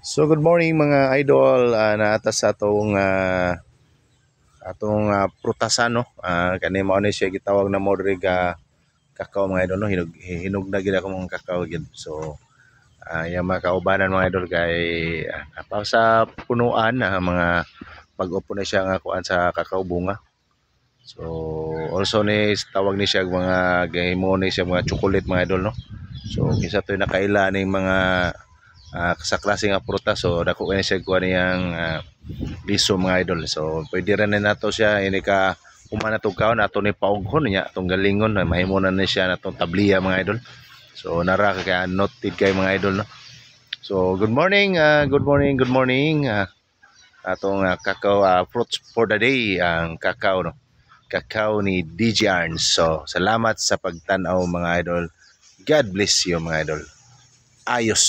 So good morning mga idol, naata sa atong prutasan no. Kani mao ni siya gitawag na modrig kakao mga idol no. Hinog na gid ako mga kakao gid. So yung mga kaubanan mga idol kay apa sa punuan mga pag-upo na siya nga kuan sa kakao bunga. So also ni tawag ni siya mga gahimo ni siya mga chocolate mga idol no. So kisa to'y nakaila ning mga sa klase nga prutas, so dako kay siya kuha niyang liso mga idol. So pwede rin na nato siya ini ka umana tog kaon ato ni paughon niya atong galingon na mahimo na ni siya natong tabliya mga idol. So nara kay noted kay mga idol no. So good morning, good morning. Atong kakao fruits for the day ang kakao no. Kakao ni DJ Arns. So salamat sa pagtan-aw mga idol. God bless you mga idol. Ayos.